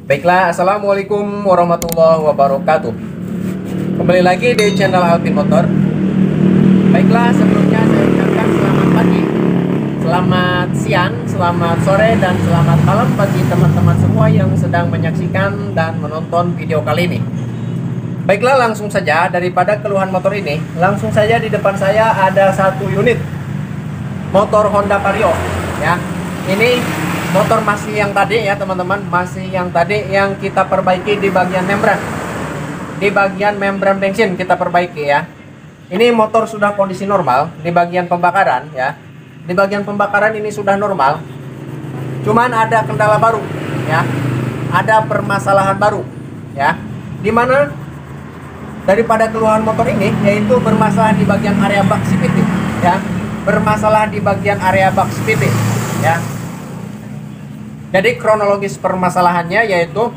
Baiklah, assalamualaikum warahmatullahi wabarakatuh. Kembali lagi di channel Alvin Motor. Baiklah, sebelumnya saya ucapkan selamat pagi, selamat siang, selamat sore, dan selamat malam bagi teman-teman semua yang sedang menyaksikan dan menonton video kali ini. Baiklah, langsung saja daripada keluhan motor ini, langsung saja di depan saya ada satu unit motor Honda Vario, ya. Ini motor masih yang tadi ya teman-teman, masih yang tadi yang kita perbaiki di bagian membran. Di bagian membran bensin kita perbaiki ya. Ini motor sudah kondisi normal di bagian pembakaran ya. Di bagian pembakaran ini sudah normal. Cuman ada kendala baru ya. Ada permasalahan baru ya. Dimana daripada keluhan motor ini yaitu bermasalah di bagian area bak CVT ya. Bermasalah di bagian area bak CVT ya. Jadi kronologis permasalahannya yaitu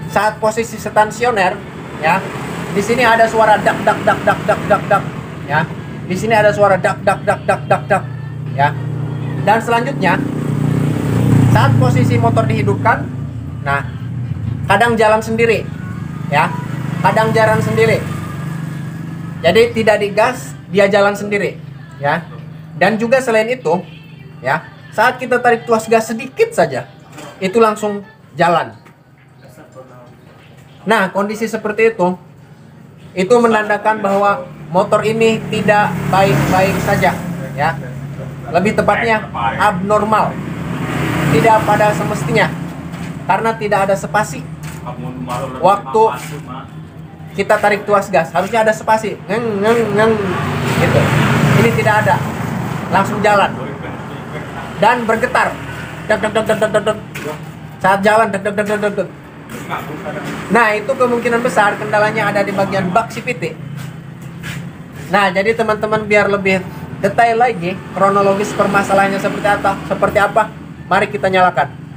saat posisi stasioner ya. Di sini ada suara dak dak dak dak dak dak dak ya. Di sini ada suara dak dak dak dak dak dak ya. Dan selanjutnya saat posisi motor dihidupkan, nah kadang jalan sendiri ya. Kadang jalan sendiri. Jadi tidak digas, dia jalan sendiri ya. Dan juga selain itu ya, saat kita tarik tuas gas sedikit saja, itu langsung jalan. Nah, kondisi seperti itu menandakan bahwa motor ini tidak baik-baik saja, ya. Lebih tepatnya abnormal, tidak pada semestinya, karena tidak ada spasi. Waktu kita tarik tuas gas, harusnya ada spasi, gitu. Ini tidak ada, langsung jalan. Dan bergetar saat jalan. Nah, itu kemungkinan besar kendalanya ada di bagian bak CVT. Nah, jadi teman-teman biar lebih detail lagi kronologis permasalahannya seperti apa, mari kita nyalakan.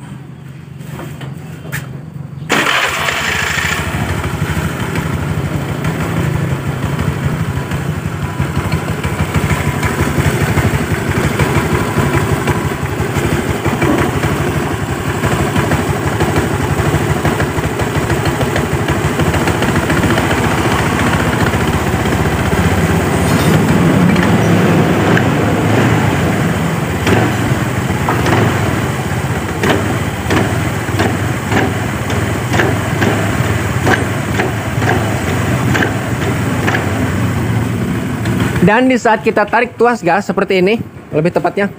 Dan di saat kita tarik tuas gas seperti ini, lebih tepatnya,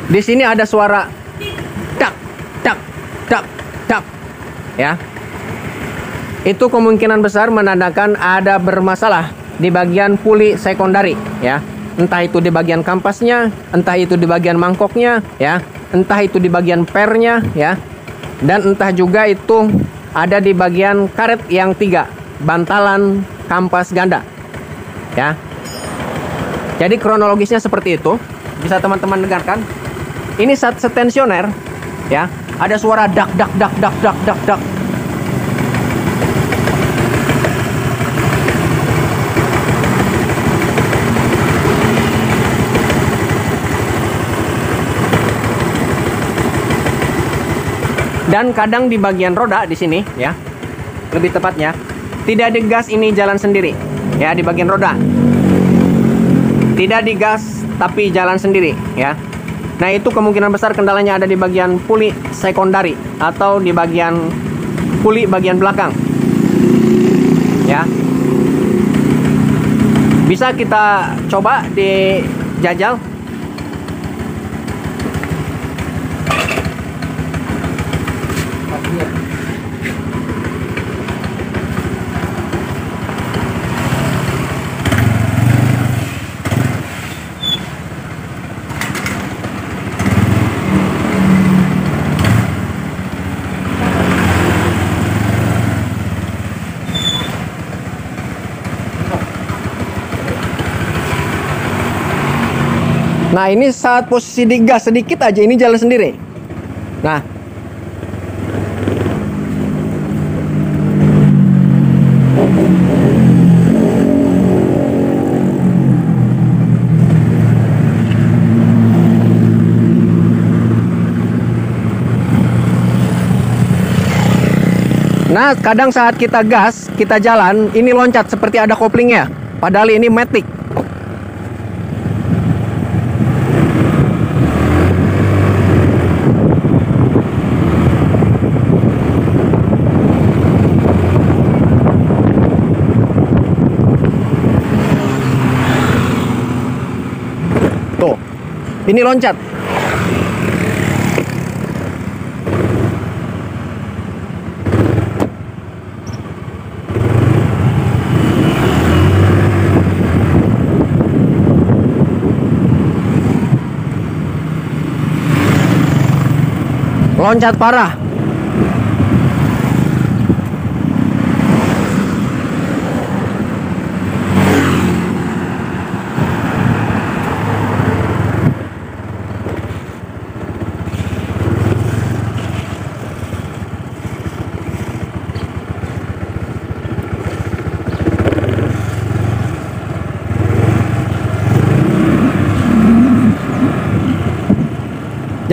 di sini ada suara tak tak tak tak, ya. Itu kemungkinan besar menandakan ada bermasalah di bagian puli sekundari, ya. Entah itu di bagian kampasnya, entah itu di bagian mangkoknya, ya. Entah itu di bagian pernya, ya. Dan entah juga itu ada di bagian karet yang 3. Bantalan kampas ganda ya. Jadi kronologisnya seperti itu, bisa teman-teman dengarkan. Ini saat tensioner ya, ada suara dak dak dak dak dak dak dak. Dan kadang di bagian roda di sini ya, lebih tepatnya tidak digas, ini jalan sendiri ya. Di bagian roda tidak digas tapi jalan sendiri ya. Nah, itu kemungkinan besar kendalanya ada di bagian puli sekundari atau di bagian puli bagian belakang ya. Bisa kita coba dijajal. Nah, ini saat posisi digas sedikit aja ini jalan sendiri. Nah, Nah, kadang saat kita gas, kita jalan, ini loncat seperti ada koplingnya. Padahal ini matic. Tuh, ini loncat. Loncat parah.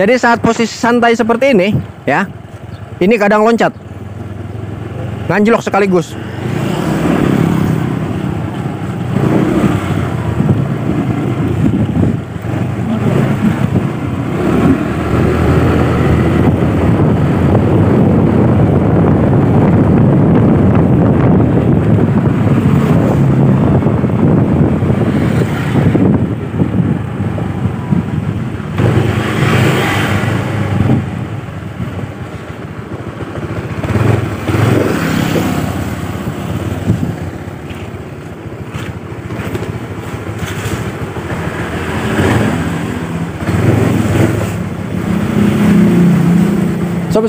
Jadi saat posisi santai seperti ini, ya, ini kadang loncat, nganjlok sekaligus.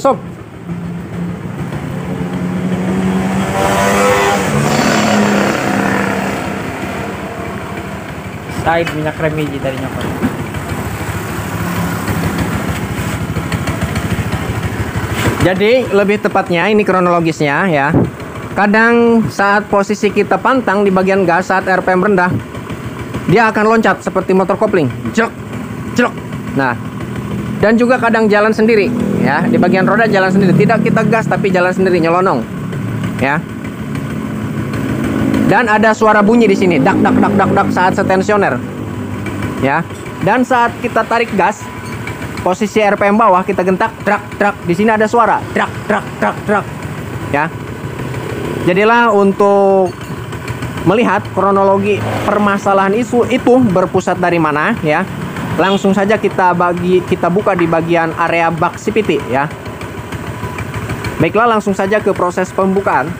Sob. Side minyak remedi dari nyokap. Jadi lebih tepatnya ini kronologisnya ya. Kadang saat posisi kita pantang di bagian gas saat RPM rendah, dia akan loncat seperti motor kopling. Jelek, jelek. Nah, dan juga kadang jalan sendiri ya, di bagian roda jalan sendiri. Tidak kita gas tapi jalan sendiri nyelonong. Ya. Dan ada suara bunyi di sini, dak dak dak dak dak saat setensioner. Ya. Dan saat kita tarik gas, posisi RPM bawah kita gentak trak trak, di sini ada suara trak trak trak trak. Ya. Jadilah untuk melihat kronologi permasalahan isu itu berpusat dari mana ya. Langsung saja kita buka di bagian area bak CVT ya. Baiklah, langsung saja ke proses pembukaan.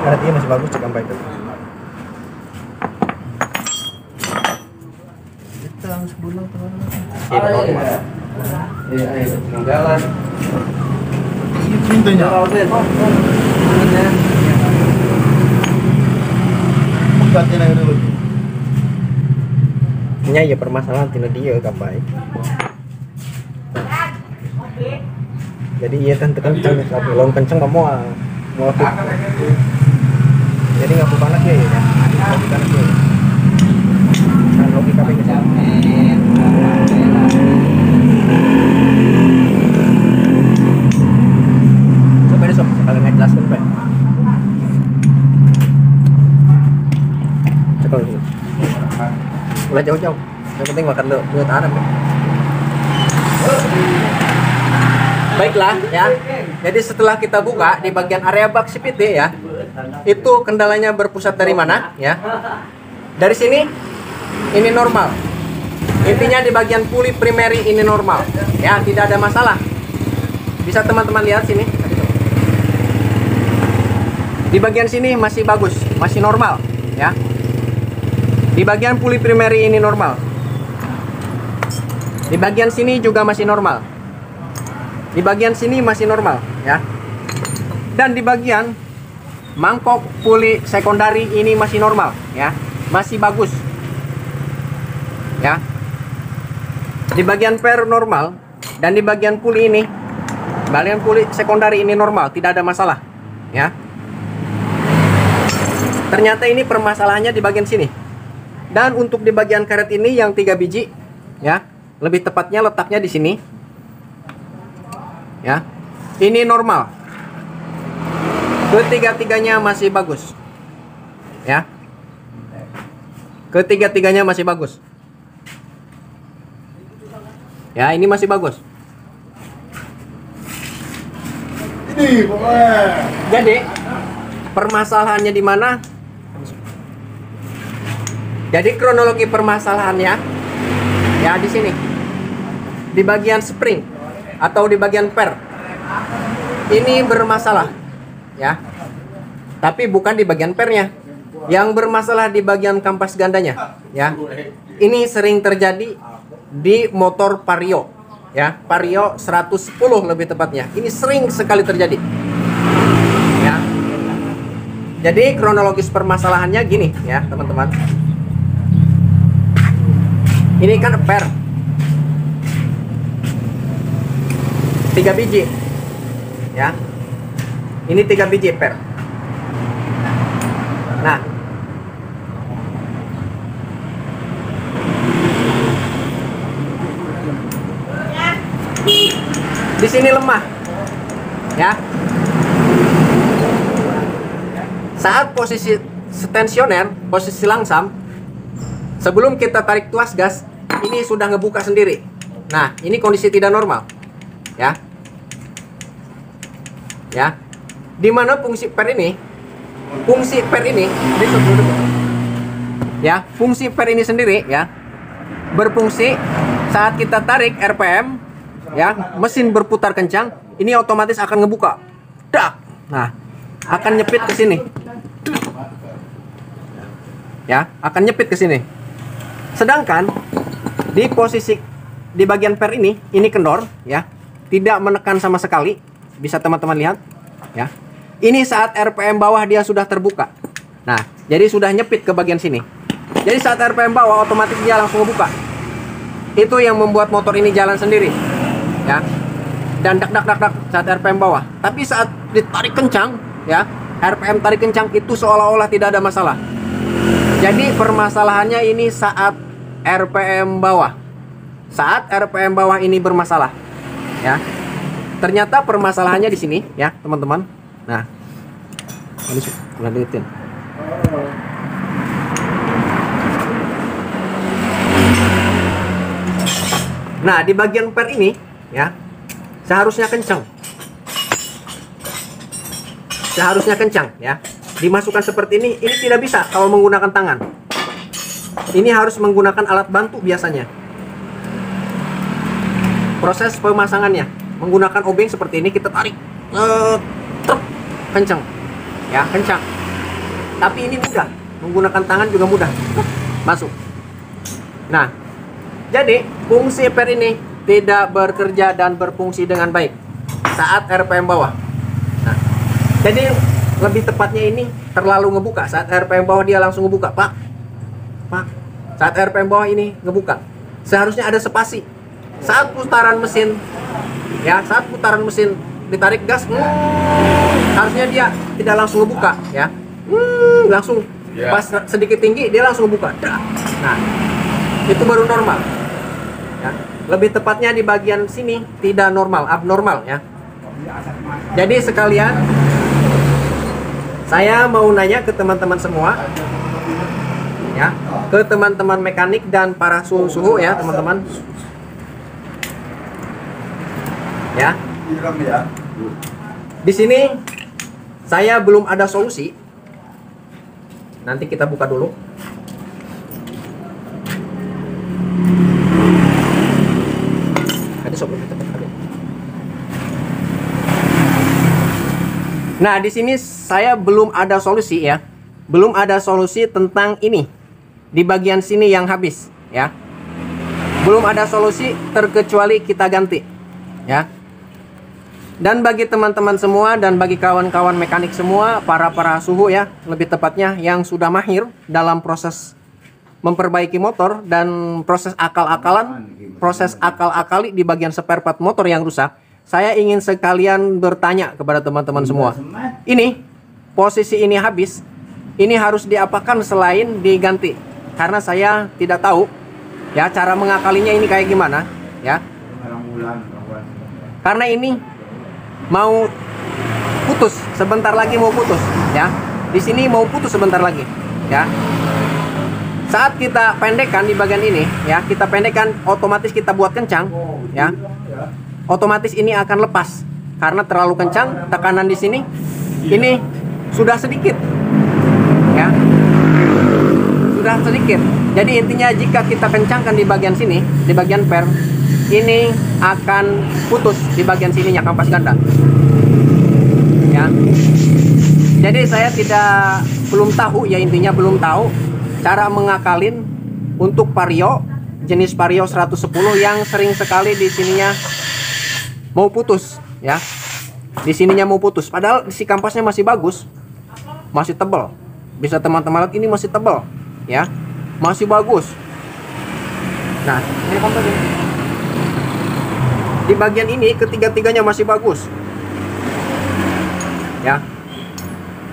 Karena dia masih bagus cek sampai itu. Kita langsung bulan teman-teman. Iya, ketinggalan. Mintanya. Bukannya lagi dulu. Nya ya permasalahan tina dia kapai. Jadi iya kan kenceng, tapi long kenceng kamu mau tuh. Jadi nggak bukan lagi ya, nggak bukan lagi. Nah, logika begini. Coba deh sob, sekalian ngejelaskan Pak. Coba dulu. Udah jauh-jauh. Yang penting makan dulu buat Arab. Baiklah ya. Jadi setelah kita buka di bagian area bak CVT ya, itu kendalanya berpusat dari mana ya? Dari sini ini normal. Intinya di bagian puli primary ini normal. Ya, tidak ada masalah. Bisa teman-teman lihat sini. Di bagian sini masih bagus, masih normal ya. Di bagian puli primary ini normal. Di bagian sini juga masih normal. Di bagian sini masih normal ya. Dan di bagian mangkok puli sekundari ini masih normal ya. Masih bagus. Ya. Di bagian per normal dan di bagian puli ini, bagian puli sekundari ini normal, tidak ada masalah ya. Ternyata ini permasalahannya di bagian sini. Dan untuk di bagian karet ini yang 3 biji ya, lebih tepatnya letaknya di sini. Ya. Ini normal. Ketiga-tiganya masih bagus. Ya. Ketiga-tiganya masih bagus. Ya, ini masih bagus. Ini pokoknya. Jadi, permasalahannya di mana? Jadi kronologi permasalahannya ya di sini. Di bagian spring atau di bagian per. Ini bermasalah ya. Tapi bukan di bagian pernya. Yang bermasalah di bagian kampas gandanya ya. Ini sering terjadi di motor Vario ya. Vario 110 lebih tepatnya. Ini sering sekali terjadi. Ya. Jadi kronologis permasalahannya gini ya, teman-teman. Ini kan per 3 biji ya. Ini 3 biji per. Nah, di sini lemah ya. Saat posisi tensioner, posisi langsam, sebelum kita tarik tuas gas, ini sudah ngebuka sendiri. Nah, ini kondisi tidak normal. Ya. Ya. Di mana fungsi per ini? Fungsi per ini, ya, fungsi per ini sendiri ya, berfungsi saat kita tarik RPM, ya, mesin berputar kencang, ini otomatis akan ngebuka. Dak. Nah, akan nyepit ke sini. Ya, akan nyepit ke sini. Sedangkan di posisi di bagian per ini kendor ya, tidak menekan sama sekali. Bisa teman-teman lihat ya. Ini saat RPM bawah dia sudah terbuka. Nah, jadi sudah nyepit ke bagian sini. Jadi saat RPM bawah otomatis dia langsung ngebuka. Itu yang membuat motor ini jalan sendiri, ya. Dan dak dak dak dak saat RPM bawah. Tapi saat ditarik kencang, ya, RPM tarik kencang itu seolah-olah tidak ada masalah. Jadi permasalahannya ini saat RPM bawah. Saat RPM bawah ini bermasalah, ya. Ternyata permasalahannya di sini, ya, teman-teman. Nah, ini sudah dilihatin. Nah, di bagian per ini, ya, seharusnya kencang. Seharusnya kencang, ya. Dimasukkan seperti ini tidak bisa kalau menggunakan tangan. Ini harus menggunakan alat bantu biasanya. Proses pemasangannya menggunakan obeng seperti ini, kita tarik, truk, kencang, ya, kencang. Tapi ini mudah, menggunakan tangan juga mudah, masuk. Nah, jadi fungsi per ini tidak bekerja dan berfungsi dengan baik saat RPM bawah. Nah, jadi lebih tepatnya ini terlalu ngebuka. Saat RPM bawah dia langsung ngebuka, Pak. Saat RPM bawah ini ngebuka. Seharusnya ada spasi. Saat putaran mesin, ya, saat putaran mesin ditarik gas, harusnya dia tidak langsung ngebuka, ya. Langsung pas sedikit tinggi dia langsung ngebuka. Nah, itu baru normal. Ya. Lebih tepatnya di bagian sini tidak normal, abnormal, ya. Jadi sekalian saya mau nanya ke teman-teman semua, ya, ke teman-teman mekanik dan para suhu-suhu, ya, teman-teman. Ya. Di sini saya belum ada solusi. Nanti kita buka dulu. Nah, di sini saya belum ada solusi, ya. Belum ada solusi tentang ini. Di bagian sini yang habis, ya. Belum ada solusi terkecuali kita ganti, ya. Dan bagi teman-teman semua dan bagi kawan-kawan mekanik semua, para suhu, ya, lebih tepatnya yang sudah mahir dalam proses memperbaiki motor dan proses akal-akali di bagian spare part motor yang rusak, saya ingin sekalian bertanya kepada teman-teman semua. Ini posisi ini habis, ini harus diapakan selain diganti? Karena saya tidak tahu, ya, cara mengakalinya ini kayak gimana, ya. Karena ini mau putus, sebentar lagi mau putus, ya. Di sini mau putus sebentar lagi, ya. Saat kita pendekkan di bagian ini, ya, kita pendekkan, otomatis kita buat kencang, ya. Otomatis ini akan lepas karena terlalu kencang, tekanan di sini ini sudah sedikit, ya. Sudah sedikit. Jadi intinya jika kita kencangkan di bagian sini, di bagian per, ini akan putus di bagian sininya kampas ganda, ya. Jadi saya belum tahu, ya, intinya belum tahu cara mengakalin untuk vario jenis vario 110 yang sering sekali di sininya mau putus, ya. Di sininya mau putus, padahal si kampasnya masih bagus, masih tebal. Bisa teman-teman lihat ini masih tebal, ya, masih bagus. Nah, ini kampas ini. Di bagian ini ketiga-tiganya masih bagus, ya,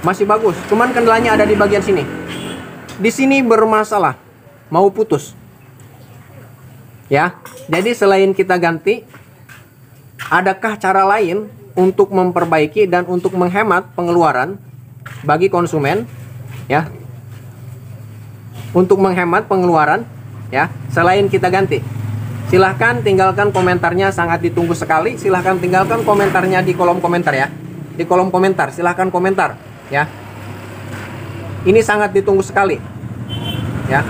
masih bagus. Cuman kendalanya ada di bagian sini. Di sini bermasalah, mau putus, ya. Jadi selain kita ganti, adakah cara lain untuk memperbaiki dan untuk menghemat pengeluaran bagi konsumen, ya? Untuk menghemat pengeluaran, ya, selain kita ganti. Silahkan tinggalkan komentarnya, sangat ditunggu sekali. Silahkan tinggalkan komentarnya di kolom komentar, ya. Di kolom komentar, silahkan komentar, ya. Ini sangat ditunggu sekali, ya.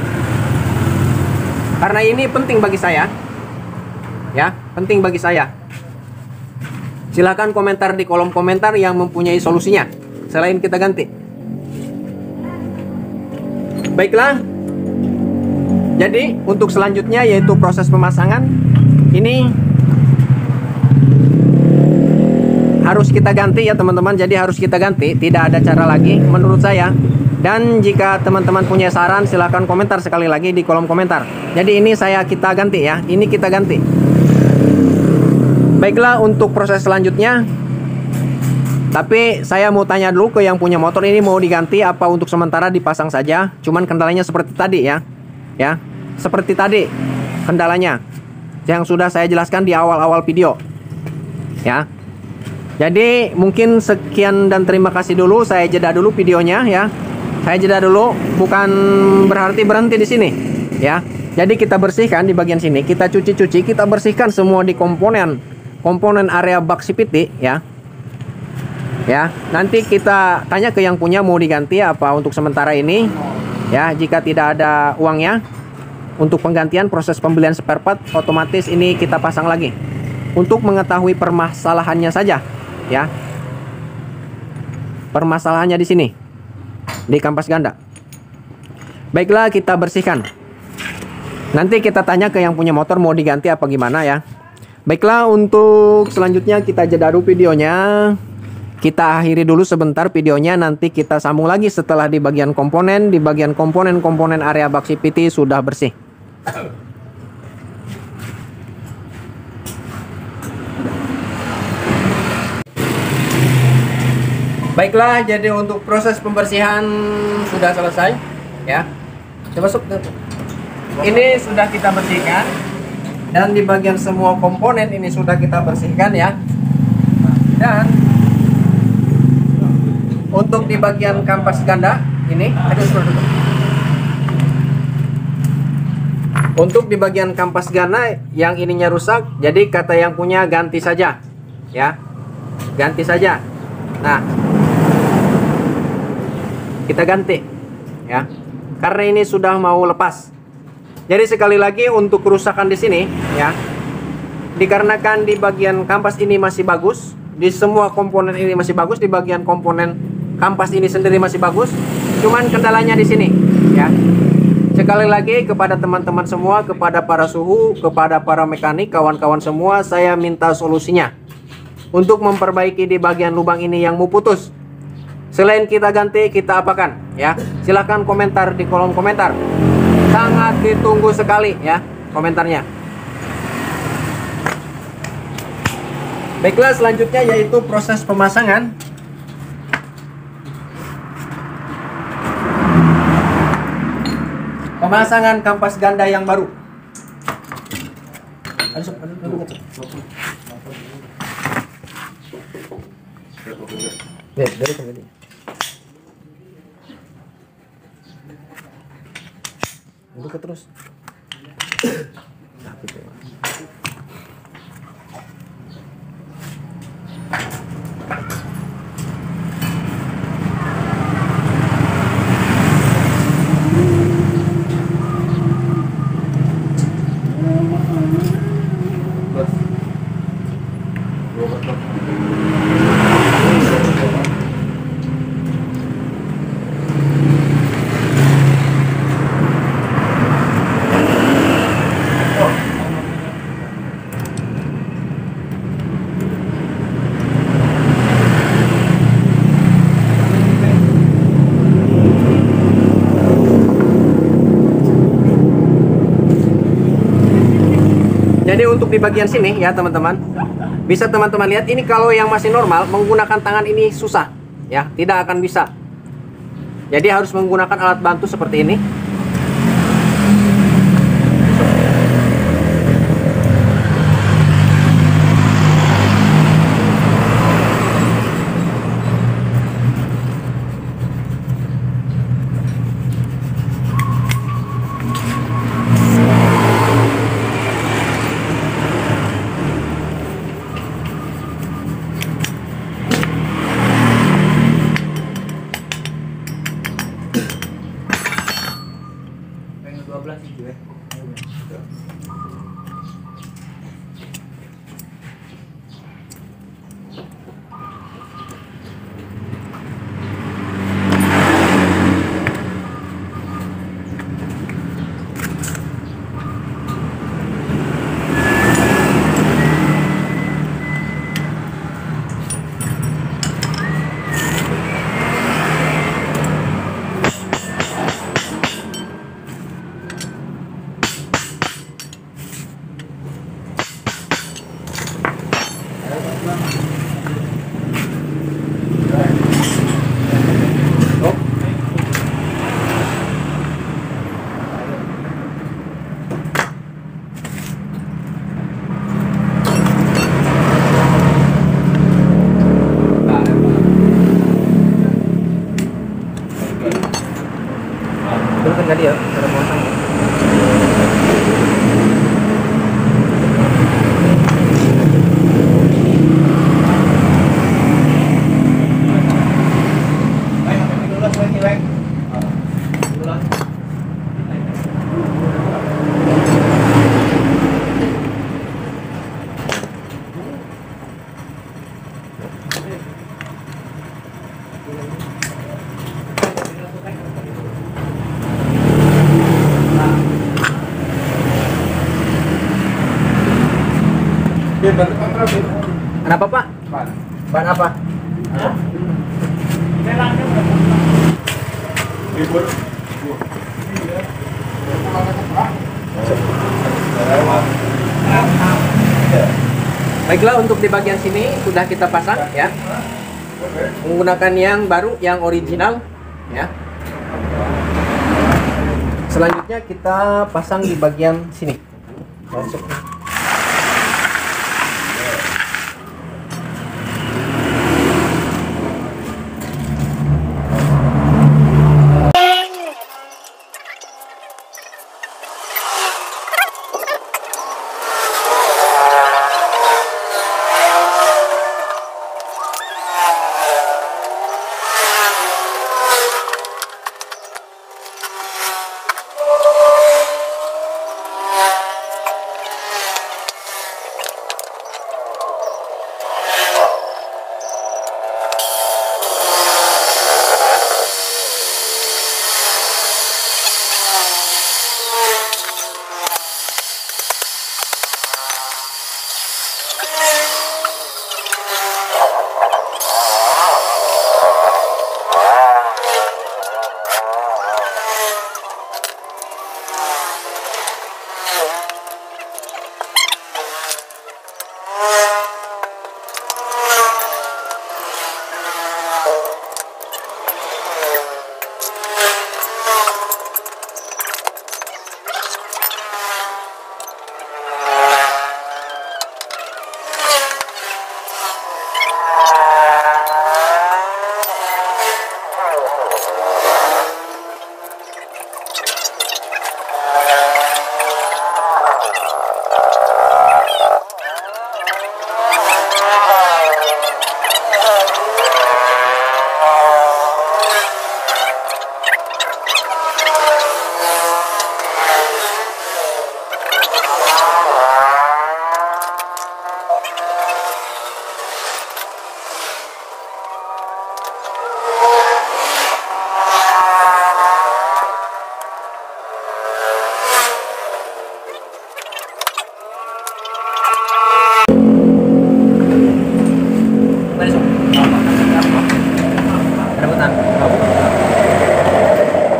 Karena ini penting bagi saya, ya, penting bagi saya. Silahkan komentar di kolom komentar yang mempunyai solusinya selain kita ganti. Baiklah. Jadi untuk selanjutnya yaitu proses pemasangan. Ini harus kita ganti, ya, teman-teman. Jadi harus kita ganti, tidak ada cara lagi menurut saya. Dan jika teman-teman punya saran, silahkan komentar sekali lagi di kolom komentar. Jadi ini kita ganti ya, ini kita ganti. Baiklah, untuk proses selanjutnya, tapi saya mau tanya dulu ke yang punya motor, ini mau diganti apa untuk sementara dipasang saja? Cuman kendalanya seperti tadi ya. Ya, seperti tadi kendalanya yang sudah saya jelaskan di awal-awal video. Ya. Jadi mungkin sekian dan terima kasih dulu. Saya jeda dulu videonya ya. Saya jeda dulu, bukan berarti berhenti di sini ya. Jadi kita bersihkan di bagian sini, kita cuci-cuci, kita bersihkan semua di komponen area bak CVT ya. Ya, nanti kita tanya ke yang punya mau diganti apa untuk sementara ini. Ya, jika tidak ada uangnya untuk penggantian, proses pembelian spare part otomatis ini kita pasang lagi. Untuk mengetahui permasalahannya saja ya. Permasalahannya di sini, di kampas ganda. Baiklah, kita bersihkan. Nanti kita tanya ke yang punya motor mau diganti apa gimana ya. Baiklah, untuk selanjutnya kita jeda dulu videonya. Kita akhiri dulu sebentar videonya, nanti kita sambung lagi setelah di bagian komponen. Di bagian komponen area bak CVT sudah bersih. Baiklah, jadi untuk proses pembersihan sudah selesai ya. Coba masuk. Ini sudah kita bersihkan, dan di bagian semua komponen ini sudah kita bersihkan ya. Dan untuk di bagian kampas ganda ini untuk di bagian kampas ganda yang ininya rusak, jadi kata yang punya ganti saja ya. Ganti saja. Nah, kita ganti ya, karena ini sudah mau lepas. Jadi sekali lagi untuk kerusakan di sini ya, dikarenakan di bagian kampas ini masih bagus, di semua komponen ini masih bagus, di bagian komponen kampas ini sendiri masih bagus, cuman kendalanya di sini ya. Sekali lagi kepada teman-teman semua, kepada para suhu, kepada para mekanik, kawan-kawan semua, saya minta solusinya untuk memperbaiki di bagian lubang ini yang mau putus. Selain kita ganti, kita apakan ya? Silahkan komentar di kolom komentar. Sangat ditunggu sekali ya komentarnya. Baiklah, selanjutnya yaitu proses pemasangan. Pemasangan kampas ganda yang baru. Buka terus. Jadi untuk di bagian sini ya teman-teman, bisa teman-teman lihat ini kalau yang masih normal menggunakan tangan ini susah ya, tidak akan bisa. Jadi harus menggunakan alat bantu seperti ini. Kenapa Pak? Ban apa? Baiklah, untuk di bagian sini sudah kita pasang ya. Menggunakan yang baru, yang original ya. Selanjutnya kita pasang di bagian sini.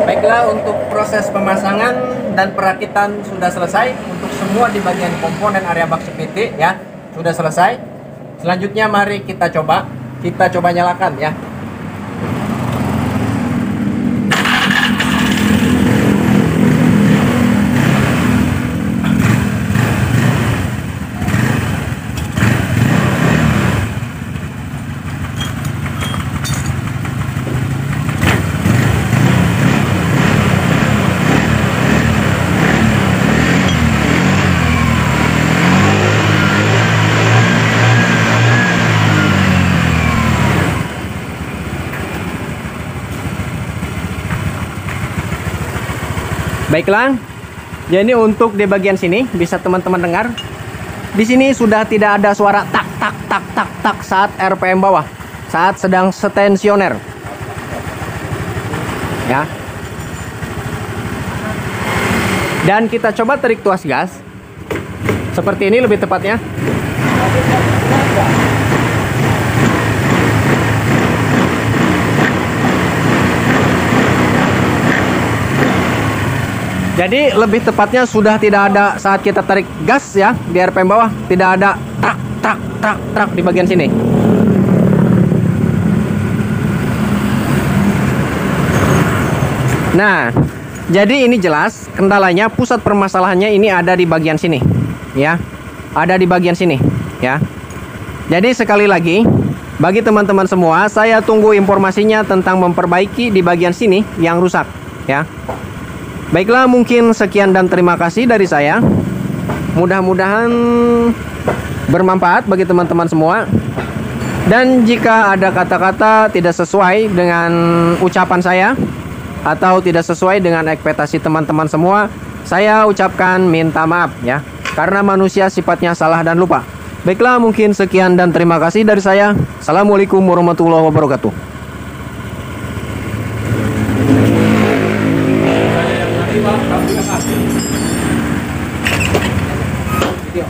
Baiklah, untuk proses pemasangan dan perakitan sudah selesai. Untuk semua di bagian komponen area bak CVT ya sudah selesai. Selanjutnya mari kita coba nyalakan ya. Baiklah, jadi untuk di bagian sini bisa teman-teman dengar. Di sini sudah tidak ada suara tak tak tak tak tak saat RPM bawah, saat sedang setensioner. Ya. Dan kita coba tarik tuas gas. Seperti ini lebih tepatnya. Jadi lebih tepatnya sudah tidak ada saat kita tarik gas ya di RPM bawah, tidak ada trak trak trak trak di bagian sini. Nah, jadi ini jelas kendalanya, pusat permasalahannya ini ada di bagian sini ya. Ada di bagian sini ya. Jadi sekali lagi bagi teman-teman semua, saya tunggu informasinya tentang memperbaiki di bagian sini yang rusak ya. Baiklah, mungkin sekian dan terima kasih dari saya. Mudah-mudahan bermanfaat bagi teman-teman semua. Dan jika ada kata-kata tidak sesuai dengan ucapan saya atau tidak sesuai dengan ekspektasi teman-teman semua, saya ucapkan minta maaf ya. Karena manusia sifatnya salah dan lupa. Baiklah, mungkin sekian dan terima kasih dari saya. Assalamualaikum warahmatullahi wabarakatuh. Video.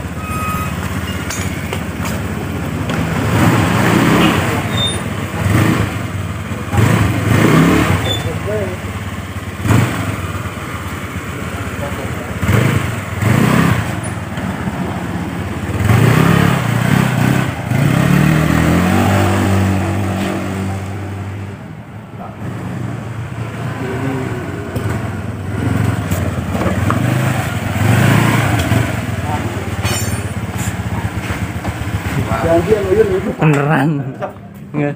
Beneran. Nggak.